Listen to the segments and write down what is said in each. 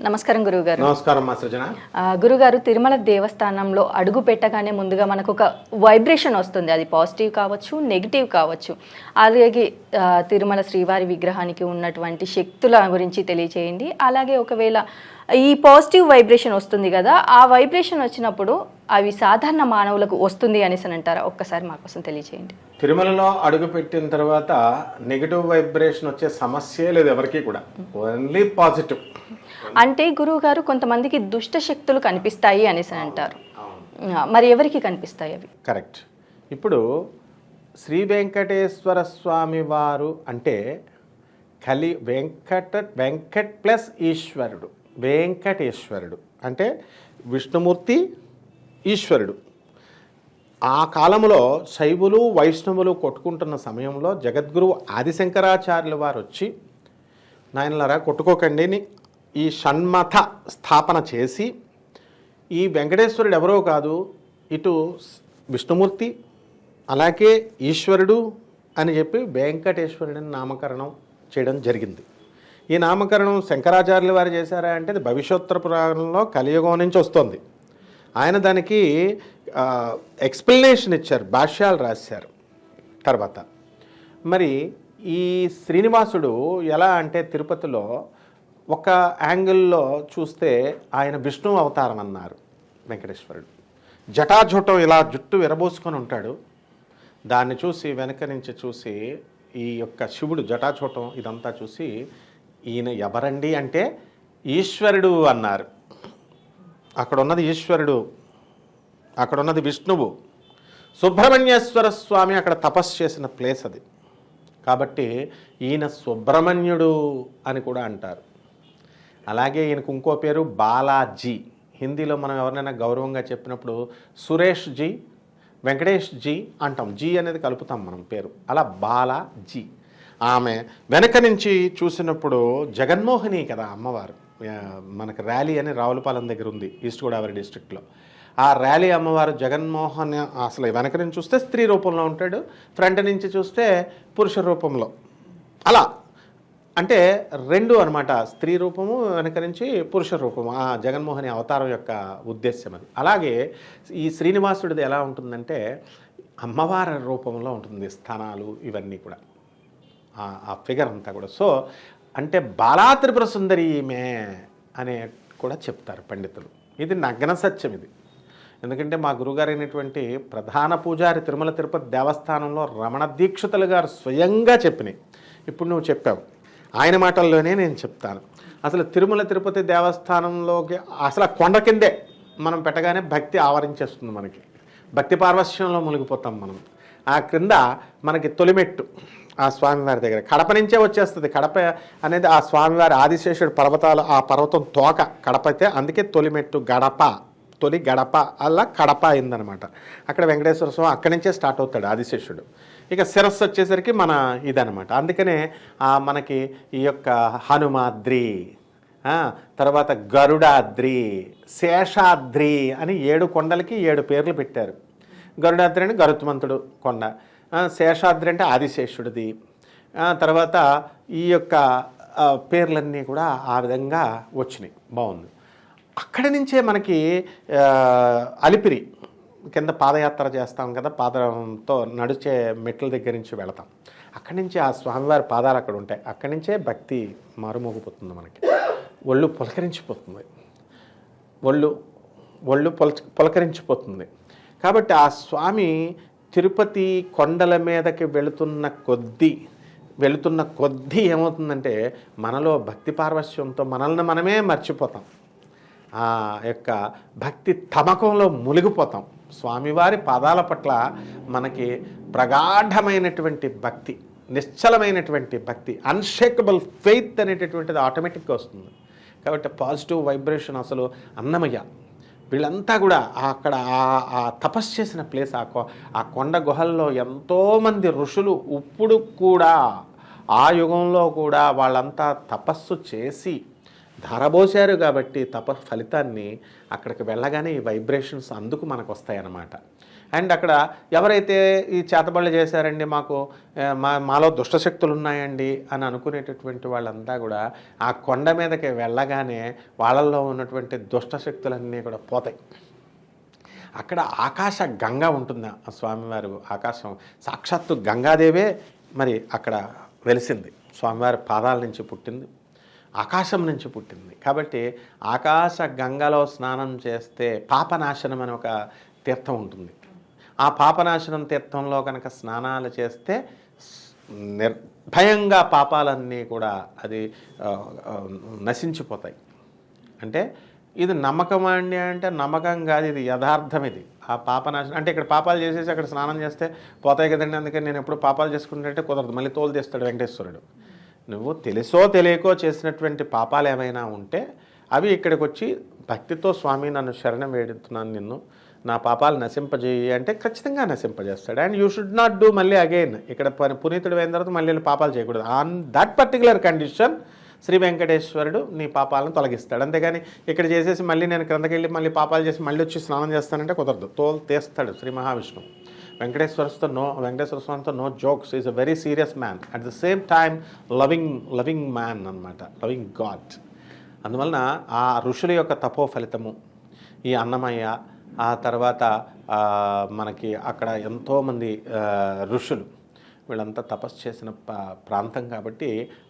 నమస్కారం గురువుగారు. నమస్కారం మా సృజన. గురుగారు, తిరుమల దేవస్థానంలో అడుగు పెట్టగానే ముందుగా మనకు ఒక వైబ్రేషన్ వస్తుంది. అది పాజిటివ్ కావచ్చు, నెగిటివ్ కావచ్చు. అలాగే తిరుమల శ్రీవారి విగ్రహానికి ఉన్నటువంటి శక్తుల గురించి తెలియచేయండి. అలాగే ఒకవేళ ఈ పాజిటివ్ వైబ్రేషన్ వస్తుంది కదా, ఆ వైబ్రేషన్ వచ్చినప్పుడు అవి సాధారణ మానవులకు వస్తుంది అనేసి అంటారా? ఒక్కసారి మా కోసం తెలియచేయండి. తిరుమలలో అడుగు పెట్టిన తర్వాత నెగిటివ్ వైబ్రేషన్ వచ్చే సమస్యే లేదు ఎవరికి కూడా, ఓన్లీ పాజిటివ్. అంటే గురువు గారు, కొంతమందికి దుష్ట శక్తులు కనిపిస్తాయి అనేసి అంటారు. మరి ఎవరికి కనిపిస్తాయి అవి? కరెక్ట్. ఇప్పుడు శ్రీ వెంకటేశ్వర స్వామి వారు అంటే వెంకట్ ప్లస్ ఈశ్వరుడు, వెంకటేశ్వరుడు అంటే విష్ణుమూర్తి, ఈశ్వరుడు. ఆ కాలంలో శైవులు వైష్ణవులు కొట్టుకుంటున్న సమయంలో జగద్గురువు ఆదిశంకరాచార్యుల వారు వచ్చి, నాయనలారా కొట్టుకోకండి, ఈ షణ్మత స్థాపన చేసి, ఈ వెంకటేశ్వరుడు ఎవరో కాదు, ఇటు విష్ణుమూర్తి అలాగే ఈశ్వరుడు అని చెప్పి వెంకటేశ్వరుడిని నామకరణం చేయడం జరిగింది. ఈ నామకరణం శంకరాచార్యుల వారు చేశారా అంటే అది భవిష్యోత్తర పురాణంలో కలియుగం నుంచి వస్తుంది. ఆయన దానికి ఎక్స్ప్లెనేషన్ ఇచ్చారు, భాష్యాలు రాశారు. తర్వాత మరి ఈ శ్రీనివాసుడు ఎలా అంటే తిరుపతిలో ఒక యాంగిల్లో చూస్తే ఆయన విష్ణు అవతారం అన్నారు. వెంకటేశ్వరుడు జటాజుటం ఇలా జుట్టు విరబోసుకొని ఉంటాడు. దాన్ని చూసి వెనక నుంచి చూసి ఈ యొక్క శివుడు జటాచూటం ఇదంతా చూసి ఈయన ఎవరండి అంటే ఈశ్వరుడు అన్నారు. అక్కడ ఉన్నది ఈశ్వరుడు, అక్కడ ఉన్నది విష్ణువు. సుబ్రహ్మణ్యేశ్వర స్వామి అక్కడ తపస్సు చేసిన ప్లేస్ అది. కాబట్టి ఈయన సుబ్రహ్మణ్యుడు అని కూడా అంటారు. అలాగే ఈయనకు ఇంకో పేరు బాలాజీ. హిందీలో మనం ఎవరినైనా గౌరవంగా చెప్పినప్పుడు సురేష్ జీ, వెంకటేష్ జీ అంటాం. జీ అనేది కలుపుతాం మనం పేరు. అలా బాలాజీ. ఆమె వెనక నుంచి చూసినప్పుడు జగన్మోహిని కదా అమ్మవారు. మనకు ర్యాలీ అని రావులపాలెం దగ్గర ఉంది, ఈస్ట్ గోదావరి డిస్ట్రిక్ట్లో. ఆ ర్యాలీ అమ్మవారు జగన్మోహన్ అసలు వెనక నుంచి చూస్తే స్త్రీ రూపంలో ఉంటాడు, ఫ్రంట్ నుంచి చూస్తే పురుష రూపంలో. అలా అంటే రెండు అనమాట, స్త్రీ రూపము వెనక నుంచి పురుష రూపము. ఆ జగన్మోహని అవతారం యొక్క ఉద్దేశ్యం అది. అలాగే ఈ శ్రీనివాసుడిది ఎలా ఉంటుందంటే అమ్మవారి రూపంలో ఉంటుంది, స్థానాలు ఇవన్నీ కూడా, ఆ ఫిగర్ అంతా కూడా. సో అంటే బాలా త్రిపుర సుందరి ఈమె అనే కూడా చెప్తారు పండితులు. ఇది నగ్న సత్యం ఇది. ఎందుకంటే మా గురుగారు అయినటువంటి ప్రధాన పూజారి తిరుమల తిరుపతి దేవస్థానంలో రమణ దీక్షితులు గారు స్వయంగా చెప్పినాయి. ఇప్పుడు నువ్వు చెప్పావు, ఆయన మాటల్లోనే నేను చెప్తాను. అసలు తిరుమల తిరుపతి దేవస్థానంలోకి అసలు కొండ కిందే మనం పెట్టగానే భక్తి ఆవరించేస్తుంది మనకి. భక్తి పార్వశ్యంలో మునిగిపోతాం మనం. ఆ క్రింద మనకి తొలిమెట్టు ఆ స్వామివారి దగ్గర కడప నుంచే వచ్చేస్తుంది. కడప అనేది ఆ స్వామివారి ఆదిశేషుడు పర్వతాలు, ఆ పర్వతం తోక కడప అయితే, అందుకే తొలిమెట్టు గడప, తొలి గడప అలా కడప అయిందనమాట. అక్కడ వెంకటేశ్వర స్వామి అక్కడి నుంచే స్టార్ట్ అవుతాడు ఆదిశేషుడు. ఇక శిరస్సు వచ్చేసరికి మన ఇదనమాట. అందుకనే మనకి ఈ యొక్క హనుమాద్రి, తర్వాత గరుడాద్రి, శేషాద్రి అని 7 కొండలకి 7 పేర్లు పెట్టారు. గరుడాద్రి అంటే గరుత్మంతుడు కొండ, శేషాద్రి అంటే ఆదిశేషుడిది. తర్వాత ఈ యొక్క పేర్లన్నీ కూడా ఆ విధంగా వచ్చినాయి. బాగుంది. అక్కడి నుంచే మనకి అలిపిరి కింద పాదయాత్ర చేస్తాం కదా, పాదంతో నడిచే మెట్ల దగ్గర నుంచి వెళతాం. అక్కడి నుంచి ఆ స్వామివారి పాదాలు అక్కడ ఉంటాయి. అక్కడి నుంచే భక్తి మారుమోగిపోతుంది మనకి. ఒళ్ళు పులకరించిపోతుంది, ఒళ్ళు పులకరించిపోతుంది. కాబట్టి ఆ స్వామి తిరుపతి కొండల మీదకి వెళుతున్న కొద్దీ ఏమవుతుందంటే మనలో భక్తి పార్వశ్యంతో మనల్ని మనమే మర్చిపోతాం. ఆ యొక్క భక్తి తమకంలో మునిగిపోతాం. స్వామివారి పాదాల పట్ల మనకి ప్రగాఢమైనటువంటి భక్తి, నిశ్చలమైనటువంటి భక్తి, అన్షేకబుల్ ఫెయిత్ అనేటటువంటిది ఆటోమేటిక్గా వస్తుంది. కాబట్టి పాజిటివ్ వైబ్రేషన్ అసలు అన్నమయ్య వీళ్ళంతా కూడా అక్కడ ఆ తపస్సు చేసిన ప్లేస్, ఆ కొండ గుహల్లో ఎంతోమంది ఋషులు ఇప్పుడు కూడా ఆ యుగంలో కూడా వాళ్ళంతా తపస్సు చేసి ధారబోసారు. కాబట్టి ఫలితాన్ని అక్కడికి వెళ్ళగానే ఈ వైబ్రేషన్స్ అందుకు మనకు వస్తాయన్నమాట. అండ్ అక్కడ ఎవరైతే ఈ చేతబడులు చేశారండి మాకు మాలో దుష్టశక్తులు ఉన్నాయండి అని అనుకునేటటువంటి వాళ్ళంతా కూడా ఆ కొండ మీదకి వెళ్ళగానే వాళ్ళల్లో ఉన్నటువంటి దుష్టశక్తులన్నీ కూడా పోతాయి. అక్కడ ఆకాశ గంగ ఉంటుంది. ఆ స్వామివారు ఆకాశం సాక్షాత్తు గంగాదేవే మరి అక్కడ వెలిసింది. స్వామివారి పాదాల నుంచి పుట్టింది, ఆకాశం నుంచి పుట్టింది. కాబట్టి ఆకాశ గంగలో స్నానం చేస్తే పాపనాశనం అని ఒక తీర్థం ఉంటుంది. ఆ పాపనాశనం తీర్థంలో కనుక స్నానాలు చేస్తే నిర్భయంగా పాపాలన్నీ కూడా అది నశించిపోతాయి. అంటే ఇది నమ్మకం అండి అంటే నమ్మకం కాదు, ఇది యథార్థం. ఇది ఆ పాపనాశనం అంటే ఇక్కడ పాపాలు చేసేసి అక్కడ స్నానం చేస్తే పోతాయి కదండి, అందుకని నేను ఎప్పుడు పాపాలు చేసుకుంటే కుదరదు, మళ్ళీ తోలు తీస్తాడు వెంకటేశ్వరుడు. నువ్వు తెలుసో తెలియకో చేసినటువంటి పాపాలు ఏమైనా ఉంటే అవి ఇక్కడికి వచ్చి భక్తితో స్వామి నన్ను శరణం వేడుతున్నాను, నిన్ను నా పాపాలు నశింపజేయి అంటే ఖచ్చితంగా నశింపజేస్తాడు. And you should not do మళ్ళీ అగైన్. ఇక్కడ పునీతుడు అయిన తర్వాత మళ్ళీ పాపాలు చేయకూడదు. On that particular condition Shri వెంకటేశ్వరుడు నీ పాపాలను తొలగిస్తాడు. అంతేగాని ఇక్కడ చేసేసి మళ్ళీ నేను క్రిందకి వెళ్ళి మళ్ళీ పాపాలు చేసి మళ్ళీ వచ్చి స్నానం చేస్తానంటే కుదరదు, తోలు తీస్తాడు శ్రీ మహావిష్ణువు. వెంకటేశ్వర స్వామితో no jokes. Is a very serious man, at the same time loving man అన్నమాట, లవింగ్ గాడ్. అందువలన ఆ ఋషుల యొక్క తపో ఫలితము ఈ అన్నమయ్య, ఆ తర్వాత మనకి అక్కడ ఎంతోమంది ఋషులు వీళ్ళంతా తపస్సు చేసిన ప్రాంతం కాబట్టి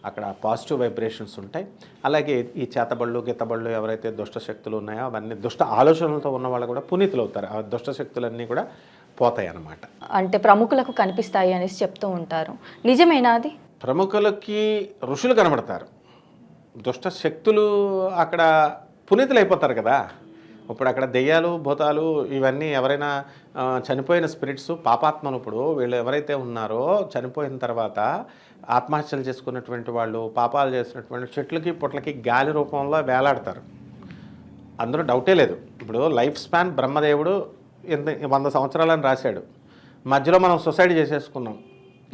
అక్కడ పాజిటివ్ వైబ్రేషన్స్ ఉంటాయి. అలాగే ఈ చేతబళ్ళు గితబళ్ళు ఎవరైతే దుష్టశక్తులు ఉన్నాయో అవన్నీ దుష్ట ఆలోచనలతో ఉన్న వాళ్ళు కూడా పునీతులు అవుతారు. ఆ దుష్టశక్తులన్నీ కూడా పోతాయి అన్నమాట. అంటే ప్రముఖులకు కనిపిస్తాయి అనేసి చెప్తూ ఉంటారు, నిజమేనా అది? ప్రముఖులకి ఋషులు కనబడతారు, దుష్ట శక్తులు అక్కడ పునీతులు అయిపోతారు కదా. ఇప్పుడు అక్కడ దెయ్యాలు భూతాలు ఇవన్నీ ఎవరైనా చనిపోయిన స్పిరిట్స్ పాపాత్మలు, ఇప్పుడు వీళ్ళు ఎవరైతే ఉన్నారో చనిపోయిన తర్వాత ఆత్మహత్యలు చేసుకున్నటువంటి వాళ్ళు, పాపాలు చేసినటువంటి చెట్లకి పుట్లకి గాలి రూపంలో వేలాడతారు, అందులో డౌటే లేదు. ఇప్పుడు లైఫ్ స్పాన్ బ్రహ్మదేవుడు 100 సంవత్సరాలని రాశాడు, మధ్యలో మనం సొసైడ్ చేసేసుకున్నాం.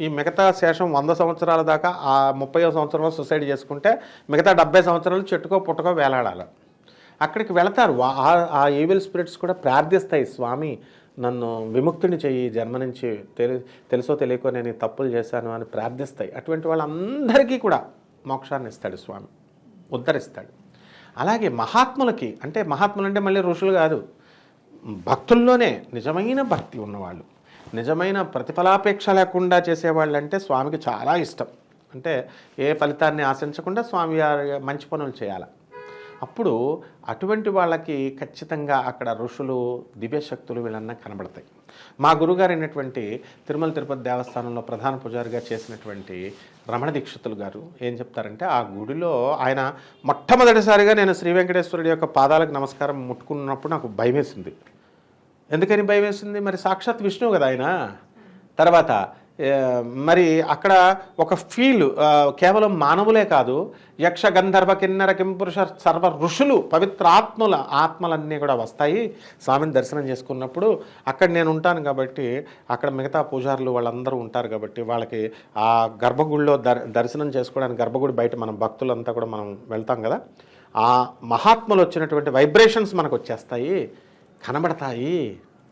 ఈ మిగతా శేషం 100 సంవత్సరాల దాకా ఆ 30వ సంవత్సరంలో సొసైడ్ చేసుకుంటే మిగతా 70 సంవత్సరాలు చెట్టుకో పుట్టకో వేలాడాలి. అక్కడికి వెళతారు. ఆ ఈవిల్ స్పిరిట్స్ కూడా ప్రార్థిస్తాయి, స్వామి నన్ను విముక్తిని చెయ్యి, జన్మ నుంచి తెలుసో తెలియకో నేను ఈ తప్పులు చేశాను అని ప్రార్థిస్తాయి. అటువంటి వాళ్ళందరికీ కూడా మోక్షాన్ని ఇస్తాడు స్వామి, ఉద్ధరిస్తాడు. అలాగే మహాత్ములకి, అంటే మహాత్ములు అంటే మళ్ళీ ఋషులు కాదు, భక్తుల్లోనే నిజమైన భక్తి ఉన్నవాళ్ళు, నిజమైన ప్రతిఫలాపేక్ష లేకుండా చేసేవాళ్ళు అంటే స్వామికి చాలా ఇష్టం. అంటే ఏ ఫలితాన్ని ఆశించకుండా స్వామి మంచి పనులు చేయాలి. అప్పుడు అటువంటి వాళ్ళకి ఖచ్చితంగా అక్కడ ఋషులు దివ్యశక్తులు వీళ్ళన్నా కనబడతాయి. మా గురుగారు అయినటువంటి తిరుమల తిరుపతి దేవస్థానంలో ప్రధాన పూజారిగా చేసినటువంటి రమణ దీక్షితులు గారు ఏం చెప్తారంటే, ఆ గుడిలో ఆయన మొట్టమొదటిసారిగా నేను శ్రీ వెంకటేశ్వరుడి యొక్క పాదాలకు నమస్కారం ముట్టుకున్నప్పుడు నాకు భయం వేసింది. ఎందుకని భయం వేసింది? మరి సాక్షాత్ విష్ణువు కదా ఆయన. తర్వాత మరి అక్కడ ఒక ఫీల్, కేవలం మానవులే కాదు, యక్ష గంధర్వ కిన్నర కింపురుష సర్వ ఋషులు పవిత్ర ఆత్మలన్నీ కూడా వస్తాయి స్వామిని దర్శనం చేసుకున్నప్పుడు. అక్కడ నేను ఉంటాను కాబట్టి, అక్కడ మిగతా పూజారులు వాళ్ళందరూ ఉంటారు కాబట్టి వాళ్ళకి ఆ గర్భగుడిలో దర్శనం చేసుకోవడానికి గర్భగుడి బయట మనం భక్తులంతా కూడా మనం వెళ్తాం కదా, ఆ మహాత్ములు వచ్చినటువంటి వైబ్రేషన్స్ మనకు వచ్చేస్తాయి, కనబడతాయి.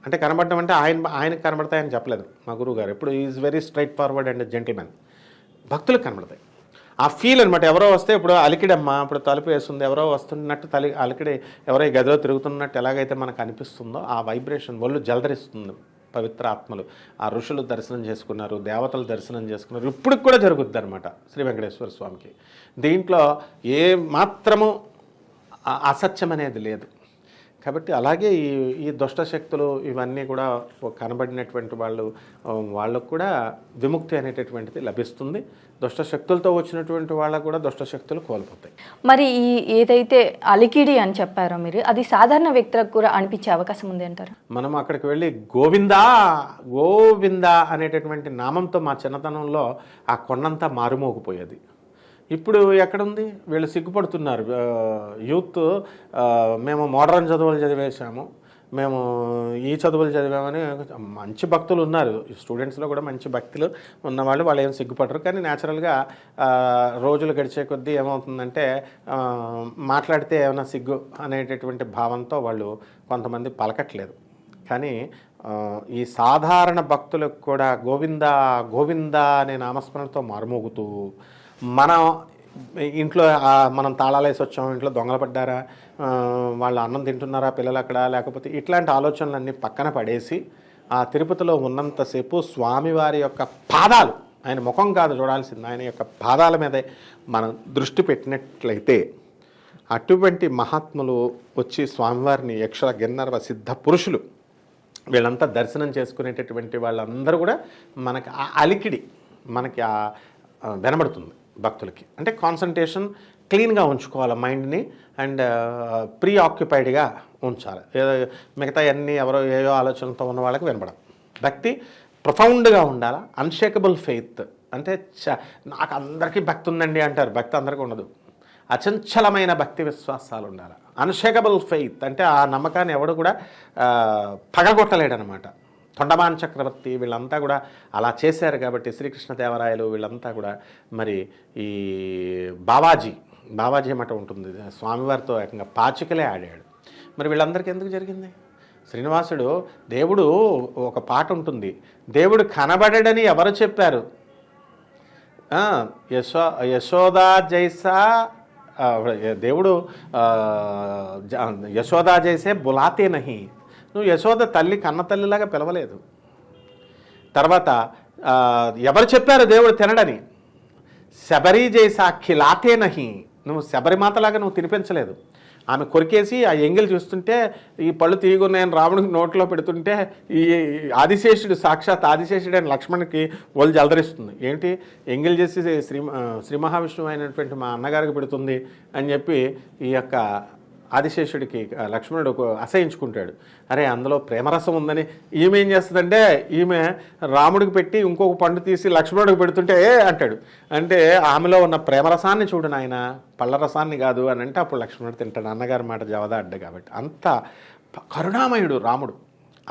అంటే కనబడటం అంటే ఆయనకు కనబడతాయని చెప్పలేదు మా గురువు గారు. ఇప్పుడు is very straightforward and gentlemen. భక్తులకు కనబడతాయి ఆ ఫీల్ అనమాట. ఎవరో వస్తే ఇప్పుడు అలికిడమ్మ ఇప్పుడు తలుపు వేస్తుంది, ఎవరో వస్తున్నట్టు అలికిడి ఎవరో ఈ గదిలో తిరుగుతున్నట్టు ఎలాగైతే మనకు అనిపిస్తుందో ఆ వైబ్రేషన్ ఒళ్ళు జలధరిస్తుంది. పవిత్ర ఆత్మలు ఆ ఋషులు దర్శనం చేసుకున్నారు, దేవతలు దర్శనం చేసుకున్నారు. ఇప్పటికి కూడా జరుగుద్ది అనమాట శ్రీ వెంకటేశ్వర స్వామికి. దీంట్లో ఏ మాత్రము అసత్యం అనేది లేదు. కాబట్టి అలాగే ఈ దుష్టశక్తులు ఇవన్నీ కూడా కనబడినటువంటి వాళ్ళకు కూడా విముక్తి అనేటటువంటిది లభిస్తుంది. దుష్టశక్తులతో వచ్చినటువంటి వాళ్ళకు కూడా దుష్టశక్తులు కోల్పోతాయి. మరి ఏదైతే అలికిడి అని చెప్పారో మీరు, అది సాధారణ వ్యక్తులకు కూడా అనిపించే అవకాశం ఉంది అంటారు? మనం అక్కడికి వెళ్ళి గోవిందా అనేటటువంటి నామంతో మా చిన్నతనంలో ఆ కొండంతా మారుమోగిపోయేది. ఇప్పుడు ఎక్కడుంది? వీళ్ళు సిగ్గుపడుతున్నారు యూత్. మేము మోడర్న్ చదువులు చదివేశాము, మేము ఈ చదువులు చదివామని మంచి భక్తులు ఉన్నారు, స్టూడెంట్స్లో కూడా మంచి భక్తులు ఉన్నవాళ్ళు, వాళ్ళు ఏం సిగ్గుపడరు. కానీ న్యాచురల్గా రోజులు గడిచే కొద్దీ ఏమవుతుందంటే మాట్లాడితే ఏమైనా సిగ్గు అనేటటువంటి భావంతో వాళ్ళు కొంతమంది పలకట్లేదు. కానీ ఈ సాధారణ భక్తులకు కూడా గోవింద గోవింద అనే నామస్మరణతో మారుమోగుతూ మన ఇంట్లో మనం తాళాలేసి వచ్చాం, ఇంట్లో దొంగలు పడ్డారా, వాళ్ళు అన్నం తింటున్నారా పిల్లలు అక్కడ, లేకపోతే ఇట్లాంటి ఆలోచనలన్నీ పక్కన పడేసి ఆ తిరుపతిలో ఉన్నంతసేపు స్వామివారి యొక్క పాదాలు, ఆయన ముఖం కాదు చూడాల్సింది, ఆయన యొక్క పాదాల మీదే మనం దృష్టి పెట్టినట్లయితే అటువంటి మహాత్ములు వచ్చి స్వామివారిని యక్ష గంధర్వ సిద్ధ పురుషులు వీళ్ళంతా దర్శనం చేసుకునేటటువంటి వాళ్ళందరూ కూడా మనకి ఆ అలికిడి మనకి వినబడుతుంది భక్తులకి. అంటే కాన్సన్ట్రేషన్ క్లీన్గా ఉంచుకోవాలి మైండ్ని, అండ్ ప్రీ ఆక్యుపైడ్గా ఉంచాలి. మిగతా అన్నీ ఎవరో ఏయో ఆలోచనలతో ఉన్న వాళ్ళకి వినపడం. భక్తి ప్రొఫౌండ్గా ఉండాలి. అన్షేకబుల్ ఫెయిత్ అంటే నాకు అందరికీ భక్తి ఉందండి అంటారు, భక్తి అందరికీ ఉండదు. అచంచలమైన భక్తి విశ్వాసాలు ఉండాలి. అన్షేకబుల్ ఫెయిత్ అంటే ఆ నమ్మకాన్ని ఎవడు కూడా పగలగొట్టలేడనమాట. తొండమాన్ చక్రవర్తి వీళ్ళంతా కూడా అలా చేశారు కాబట్టి, శ్రీకృష్ణదేవరాయలు వీళ్ళంతా కూడా మరి ఈ బావాజీ మఠం ఉంటుంది, స్వామివారితో ఏకంగా పాచికలే ఆడాడు. మరి వీళ్ళందరికీ ఎందుకు జరిగింది? శ్రీనివాసుడు దేవుడు ఒక పాట ఉంటుంది, దేవుడు కనబడడని ఎవరు చెప్పారు? యశోదా జైసా దేవుడు యశోదా జైసే బులాతే నహి, నువ్వు యశోద తల్లి కన్న తల్లిలాగా పిలవలేదు. తర్వాత ఎవరు చెప్పారు దేవుడు తినడని? శబరి జైసా ఖిలాతే నహి, నువ్వు శబరిమాతలాగా నువ్వు తినిపించలేదు. ఆమె కొరికేసి ఆ ఎంగిల్ చూస్తుంటే ఈ పళ్ళు తీగున్నాయని రాముడికి నోట్లో పెడుతుంటే ఈ ఆదిశేషుడు, సాక్షాత్ ఆదిశేషుడు అని లక్ష్మణుడికి ఒళ్ళు జలదరిస్తుంది. ఏంటి ఎంగిల్ చేసి శ్రీ మహావిష్ణువు అయినటువంటి మా అన్నగారికి పెడుతుంది అని చెప్పి ఈ యొక్క ఆదిశేషుడికి లక్ష్మణుడు అసహించుకుంటాడు. అరే అందులో ప్రేమరసం ఉందని ఈమె ఏం చేస్తుందంటే, ఈమె రాముడికి పెట్టి ఇంకొక పండు తీసి లక్ష్మణుడికి పెడుతుంటే అంటాడు. అంటే ఆమెలో ఉన్న ప్రేమరసాన్ని చూడు నాయన, పళ్ళ రసాన్ని కాదు అని అంటే అప్పుడు లక్ష్మణుడు తింటాడు. అన్నగారి మాట జవదా అడ్డ కాబట్టి. అంత కరుణామయుడు రాముడు,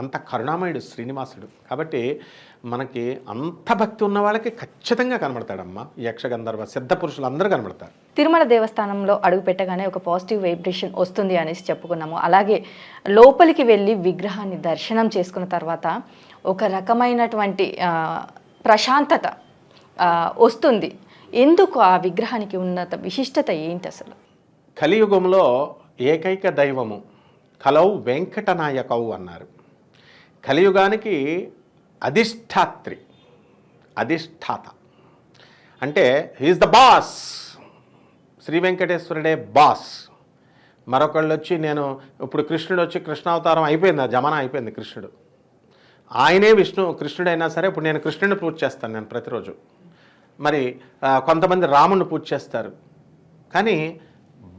అంత కరుణామయుడు శ్రీనివాసుడు. కాబట్టి మనకి అంత భక్తి ఉన్న వాళ్ళకి ఖచ్చితంగా కనబడతాడమ్మా. యక్షగంధర్వ సిద్ధ పురుషులు అందరూ కనబడతారు. తిరుమల దేవస్థానంలో అడుగు పెట్టగానే ఒక పాజిటివ్ వైబ్రేషన్ వస్తుంది అనేసి చెప్పుకున్నాము. అలాగే లోపలికి వెళ్ళి విగ్రహాన్ని దర్శనం చేసుకున్న తర్వాత ఒక రకమైనటువంటి ప్రశాంతత వస్తుంది. ఎందుకు ఆ విగ్రహానికి ఉన్నత విశిష్టత ఏంటి అసలు? కలియుగంలో ఏకైక దైవము కలౌ వెంకటనాయకౌ అన్నారు. కలియుగానికి అధిష్టాత్రి, అధిష్టాత అంటే హీఈస్ ద బాస్. శ్రీ వెంకటేశ్వరుడే బాస్. మరొకళ్ళు వచ్చి నేను ఇప్పుడు కృష్ణుడు వచ్చి కృష్ణావతారం అయిపోయింది, ఆ జమానా అయిపోయింది కృష్ణుడు. ఆయనే కృష్ణుడైనా సరే ఇప్పుడు నేను కృష్ణుడిని పూజ చేస్తాను నేను ప్రతిరోజు. మరి కొంతమంది రాముడిని పూజ చేస్తారు. కానీ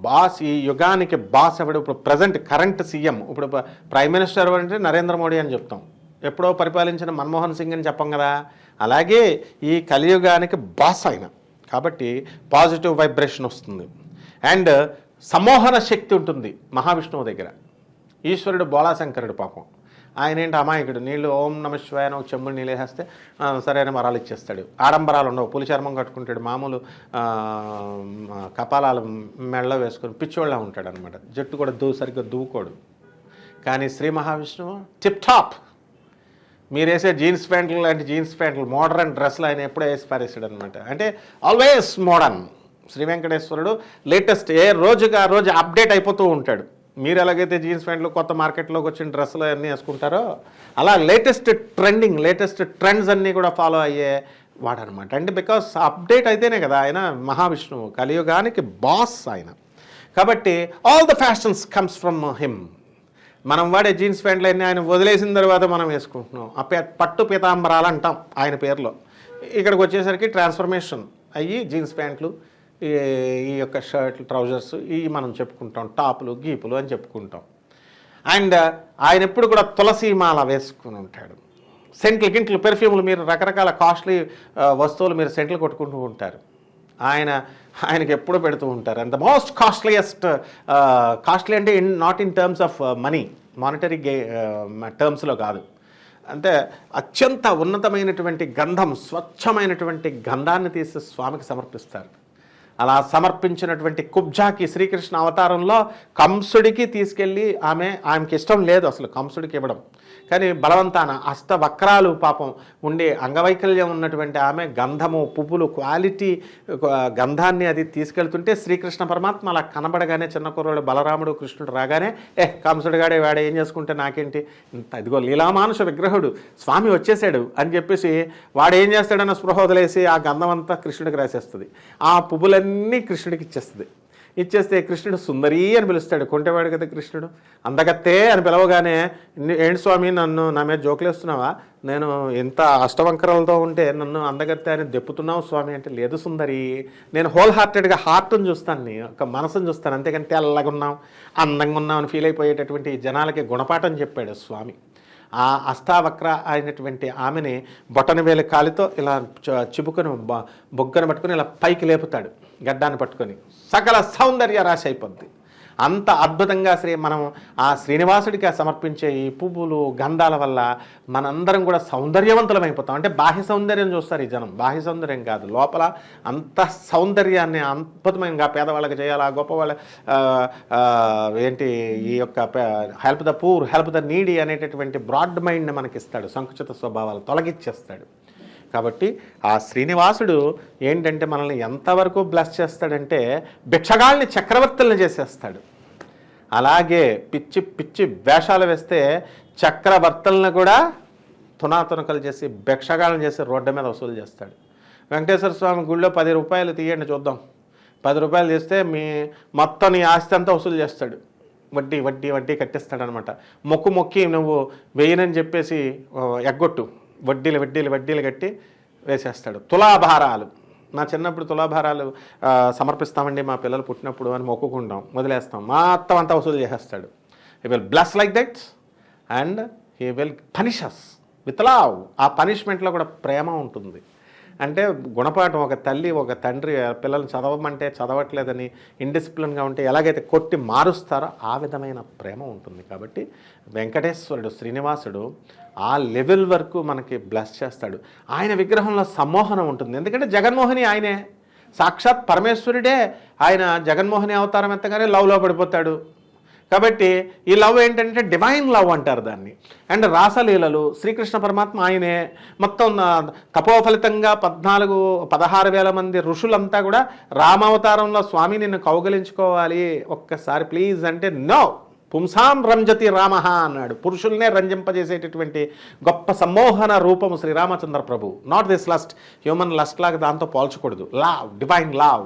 బాస్, ఈ యుగానికి బాస్ ఎవడు? ఇప్పుడు ప్రజెంట్ కరెంట్ సీఎం, ఇప్పుడు ప్రైమ్ మినిస్టర్ అంటే నరేంద్ర మోడీ అని చెప్తాం. ఎప్పుడో పరిపాలించిన మన్మోహన్ సింగ్ అని చెప్పం కదా. అలాగే ఈ కలియుగానికి బాస్ ఆయన. కాబట్టి పాజిటివ్ వైబ్రేషన్ వస్తుంది. అండ్ సమ్మోహన శక్తి ఉంటుంది మహావిష్ణువు దగ్గర. ఈశ్వరుడు బోళాశంకరుడు పాపం, ఆయన ఏంటి అమాయకుడు. నీళ్ళు ఓం నమ శివాయ ఒక చెంబుడు నీళ్ళు వేసేస్తే సరైన వరాలు ఇచ్చేస్తాడు. ఆడంబరాలు ఉండవు, పులి చర్మం కట్టుకుంటాడు, మామూలు కపాలాలు మెళ్ళ వేసుకొని పిచ్చోళ్ళ ఉంటాడు అనమాట. జట్టు కూడా సరిగ్గా దూకోడు. కానీ శ్రీ మహావిష్ణువు టిప్ టాప్. మీరు వేసే జీన్స్ ప్యాంట్లు లాంటి జీన్స్ ప్యాంట్లు, మోడర్న్ డ్రెస్లు ఆయన ఎప్పుడూ వేసి పారేసాడు అనమాట. అంటే ఆల్వేస్ మోడర్న్. శ్రీ వెంకటేశ్వరుడు లేటెస్ట్, ఏ రోజుకి ఆ రోజు అప్డేట్ అయిపోతూ ఉంటాడు. మీరు ఎలాగైతే జీన్స్ ప్యాంట్లు కొత్త మార్కెట్లోకి వచ్చిన డ్రెస్సులు అన్నీ వేసుకుంటారో అలా లేటెస్ట్ ట్రెండ్స్ అన్నీ కూడా ఫాలో అయ్యే వాడనమాట. అంటే బికాస్ అప్డేట్ అయితేనే కదా ఆయన మహావిష్ణువు, కలియుగానికి బాస్ ఆయన. కాబట్టి all the fashions comes from him. మనం వాడే జీన్స్ ప్యాంట్లు అన్నీ ఆయన వదిలేసిన తర్వాత మనం వేసుకుంటున్నాం. పట్టు పీతాంబరాలు అంటాం ఆయన పేరులో. ఇక్కడికి వచ్చేసరికి ట్రాన్స్ఫర్మేషన్ అయ్యి జీన్స్ ప్యాంట్లు, ఈ యొక్క షర్ట్లు, ట్రౌజర్స్ ఇవి మనం చెప్పుకుంటాం, టాపులు గీపులు అని చెప్పుకుంటాం. అండ్ ఆయన ఎప్పుడు కూడా తులసీమాల వేసుకుని ఉంటాడు. సెంట్లు పెర్ఫ్యూమ్లు, మీరు రకరకాల కాస్ట్లీ వస్తువులు మీరు సెంట్లు కొట్టుకుంటూ ఉంటారు. ఆయనకి ఎప్పుడు పెడుతూ ఉంటారు. అండ్ ద మోస్ట్ కాస్ట్లీ అంటే not in terms of money, monetary టర్మ్స్లో కాదు. అంటే అత్యంత ఉన్నతమైనటువంటి గంధం, స్వచ్ఛమైనటువంటి గంధాన్ని తీసి స్వామికి సమర్పిస్తారు. అలా సమర్పించినటువంటి కుబ్జాకి శ్రీకృష్ణ అవతారంలో కంసుడికి తీసుకెళ్ళి ఆమెకి ఇష్టం లేదు అసలు కంసుడికి ఇవ్వడం. కానీ బలవంతాన అష్టవక్రాలు పాపం ఉండే అంగవైకల్యం ఉన్నటువంటి ఆమె గంధము పువ్వులు క్వాలిటీ గంధాన్ని అది తీసుకెళ్తుంటే శ్రీకృష్ణ పరమాత్మ అలా కనబడగానే చిన్న కుర్రాడు బలరాముడు కృష్ణుడు రాగానే కంసుడుగాడే వాడు ఏం చేసుకుంటే నాకేంటి, ఇదిగో లీలామానుష విగ్రహుడు స్వామి వచ్చేసాడు అని చెప్పేసి వాడు ఏం చేస్తాడన్న స్పృహ వదిలేసి ఆ గంధం అంతా కృష్ణుడికి రాసేస్తుంది. ఆ పువ్వులన్నీ కృష్ణుడికి ఇచ్చేస్తుంది. ఇచ్చేస్తే కృష్ణుడు సుందరి అని పిలుస్తాడు. కొంటేవాడు కదా కృష్ణుడు. అందగత్తే అని పిలవగానే ఏంటి స్వామి నన్ను నా మీద జోకులేస్తున్నావా, నేను ఇంత అష్టవంకరాలతో ఉంటే నన్ను అందగత్తే అని దెప్పుతున్నావు స్వామి అంటే, లేదు సుందరి, నేను హోల్ హార్టెడ్గా హార్ట్ని చూస్తాను, నీ ఒక మనసును చూస్తాను, అంతేకాని తెల్లగా ఉన్నాం అందంగా ఉన్నాం అని ఫీల్ అయిపోయేటటువంటి జనాలకి గుణపాఠం చెప్పాడు స్వామి. ఆ అష్టావక్ర అయినటువంటి ఆమెని బొటనవేలి కాలితో ఇలా చిబుకను బొగ్గను పట్టుకొని ఇలా పైకి లేపుతాడు, గడ్డాన్ని పట్టుకొని. సకల సౌందర్య రాశి అయిపోద్ది. అంత అద్భుతంగా మనం ఆ శ్రీనివాసుడికి సమర్పించే ఈ పువ్వులు గంధాల వల్ల మనందరం కూడా సౌందర్యవంతులమైపోతాం. అంటే బాహ్య సౌందర్యం చూస్తారు ఈ జనం, బాహ్య సౌందర్యం కాదు, లోపల అంత సౌందర్యాన్ని అద్భుతమైనగా పేదవాళ్ళకి చేయాలా, గొప్పవాళ్ళ ఏంటి ఈ యొక్క help the poor help the needy అనేటటువంటి బ్రాడ్ మైండ్ని మనకిస్తాడు, సంకుచిత స్వభావాలు తొలగిచ్చేస్తాడు. కాబట్టి ఆ శ్రీనివాసుడు ఏంటంటే మనల్ని ఎంతవరకు బ్లెస్ చేస్తాడంటే భిక్షగాల్ని చక్రవర్తుల్ని చేసేస్తాడు. అలాగే పిచ్చి పిచ్చి వేషాలు వేస్తే చక్రవర్తులను కూడా తునాతునకలు చేసి భిక్షగాళ్ళని చేసి రోడ్డు మీద వసూలు చేస్తాడు. వెంకటేశ్వర స్వామి గుళ్ళో 10 రూపాయలు తీయండి చూద్దాం. 10 రూపాయలు తీస్తే మీ మొత్తం నీ ఆస్తి అంతా వసూలు చేస్తాడు. వడ్డీ వడ్డీ వడ్డీ కట్టిస్తాడనమాట. మొక్కి నువ్వు వేయనని చెప్పేసి ఎగ్గొట్టు, వడ్డీలు వడ్డీలు వడ్డీలు కట్టి వేసేస్తాడు. తులాభారాలు, నా చిన్నప్పుడు తులాభారాలు సమర్పిస్తామండి మా పిల్లలు పుట్టినప్పుడు అని మొక్కుకుంటాం, వదిలేస్తాం, మొత్తం అంతా వసూలు చేసేస్తాడు. He will bless like that and he will punish us with love. ఆ పనిష్మెంట్లో కూడా ప్రేమ ఉంటుంది. అంటే గుణపాఠం, ఒక తల్లి ఒక తండ్రి పిల్లల్ని చదవమంటే చదవట్లేదని ఇండిసిప్లిన్గా ఉంటే ఎలాగైతే కొట్టి మారుస్తారో ఆ విధమైన ప్రేమ ఉంటుంది. కాబట్టి వెంకటేశ్వరుడు శ్రీనివాసుడు ఆ లెవెల్ వరకు మనకి బ్లెస్ చేస్తాడు. ఆయన విగ్రహంలో సమ్మోహనం ఉంటుంది. ఎందుకంటే జగన్మోహిని ఆయనే, సాక్షాత్ పరమేశ్వరుడే. ఆయన జగన్మోహిని అవతారం ఎత్తగానే లవ్లో పడిపోతాడు. కాబట్టి ఈ లవ్ ఏంటంటే డివైన్ లవ్ అంటారు దాన్ని. అండ్ రాసలీలలు శ్రీకృష్ణ పరమాత్మ ఆయనే. మొత్తం తపోఫలితంగా 16,000 మంది ఋషులంతా కూడా రామావతారంలో స్వామి నిన్ను కౌగలించుకోవాలి ఒక్కసారి ప్లీజ్ అంటే నో, పుంసాం రంజతి రామ అన్నాడు. పురుషుల్నే రంజింపజేసేటటువంటి గొప్ప సమ్మోహన రూపము శ్రీరామచంద్ర ప్రభు. Not this lust, human lust లాగా దాంతో పోల్చకూడదు. Love, divine love.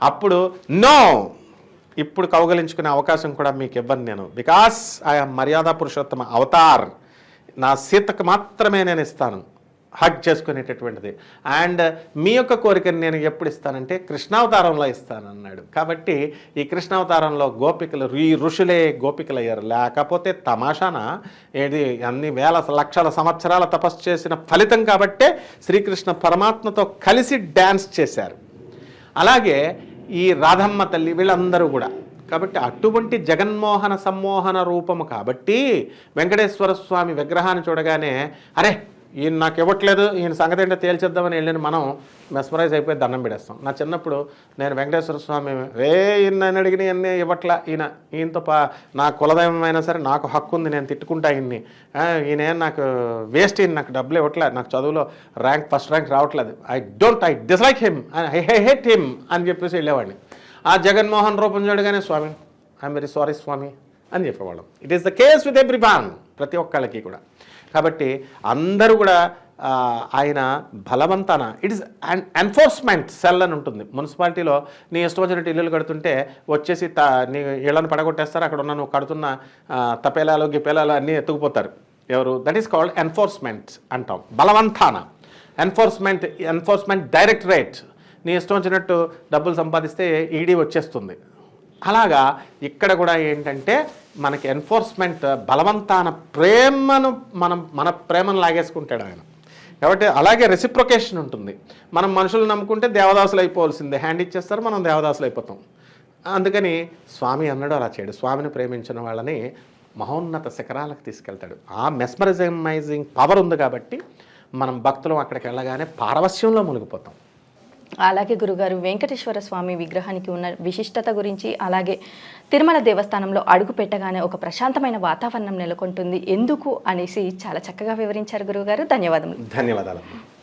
అప్పుడు నో, ఇప్పుడు కౌగలించుకునే అవకాశం కూడా మీకు ఇవ్వను నేను, బికాస్ ఐఎమ్ మర్యాద పురుషోత్తమ అవతార్. నా సీతకు మాత్రమే నేను ఇస్తాను హగ్ చేసుకునేటటువంటిది. అండ్ మీ యొక్క కోరికను నేను ఎప్పుడు ఇస్తానంటే కృష్ణావతారంలో ఇస్తాను అన్నాడు. కాబట్టి ఈ కృష్ణావతారంలో గోపికలు ఈ ఋషులే గోపికలు అయ్యారు. లేకపోతే తమాషాన ఏది అన్ని వేల లక్షల సంవత్సరాల తపస్సు చేసిన ఫలితం కాబట్టే శ్రీకృష్ణ పరమాత్మతో కలిసి డ్యాన్స్ చేశారు. అలాగే ఈ రాధమ్మ తల్లి వీళ్ళందరూ కూడా. కాబట్టి అటువంటి జగన్మోహన సమ్మోహన రూపము కాబట్టి వెంకటేశ్వర స్వామి విగ్రహాన్ని చూడగానే అరే ఈయన నాకు ఇవ్వట్లేదు, ఈయన సంగతి ఏంటో తేల్చేద్దామని వెళ్ళిన మనం మెస్మరైజ్ అయిపోయి దండం పెడేస్తాం. నా చిన్నప్పుడు నేను వెంకటేశ్వర స్వామి ఈయన అడిగిన ఇవన్నీ ఇవ్వట్లా, ఈయనతో నా కులదైవం అయినా సరే నాకు హక్కు ఉంది, నేను తిట్టుకుంటా ఈయన్ని, ఈయన నాకు వేస్ట్, ఈయన నాకు డబ్బులు ఇవ్వట్లేదు, నాకు చదువులో ఫస్ట్ ర్యాంక్ రావట్లేదు, I dislike him, I hate him అని చెప్పేసి వెళ్ళేవాడిని. ఆ జగన్మోహన్ రూపం చూడగానే స్వామి ఐఎమ్ వెరీ సారీ స్వామి అని చెప్పేవాళ్ళం. It is the case with everyone, ప్రతి ఒక్కళ్ళకి కూడా. కాబట్టి అందరూ కూడా ఆయన బలవంతాన ఇట్ ఇస్ ఎన్ఫోర్స్మెంట్ సెల్ అని ఉంటుంది మున్సిపాలిటీలో. నీ ఇష్టం వచ్చినట్టు ఇల్లులు కడుతుంటే వచ్చేసి నీ ఇళ్లను పడగొట్టేస్తారు, అక్కడ ఉన్న నువ్వు కడుతున్న తపేలాలు గిపేలాలు అన్నీ ఎత్తుకుపోతారు. ఎవరు? దట్ ఈస్ కాల్డ్ ఎన్ఫోర్స్మెంట్ అంటాం. బలవంతాన ఎన్ఫోర్స్మెంట్ డైరెక్టరేట్. నీ ఇష్టం వచ్చినట్టు డబ్బులు సంపాదిస్తే ఈడీ వచ్చేస్తుంది. అలాగా ఇక్కడ కూడా ఏంటంటే మనకి ఎన్ఫోర్స్మెంట్ బలవంతాన ప్రేమను మన ప్రేమను లాగేసుకుంటాడు ఆయన. కాబట్టి అలాగే రెసిప్రొకేషన్ ఉంటుంది. మనం మనుషులు నమ్ముకుంటే దేవదాసులు అయిపోవాల్సిందే, హ్యాండ్ ఇచ్చేస్తారు, మనం దేవదాసులు అయిపోతాం. అందుకని స్వామి అన్నాడు అలా చేయడు. స్వామిని ప్రేమించిన వాళ్ళని మహోన్నత శిఖరాలకు తీసుకెళ్తాడు. ఆ మెస్మరైజింగ్ పవర్ ఉంది కాబట్టి మనం భక్తులు అక్కడికి వెళ్ళగానే పారవస్యంలో మునిగిపోతాం. అలాగే గురుగారు వెంకటేశ్వర స్వామి విగ్రహానికి ఉన్న విశిష్టత గురించి, అలాగే తిరుమల దేవస్థానంలో అడుగు పెట్టగానే ఒక ప్రశాంతమైన వాతావరణం నెలకొంటుంది ఎందుకు అనేసి చాలా చక్కగా వివరించారు గురుగారు. ధన్యవాదములు. ధన్యవాదాలు.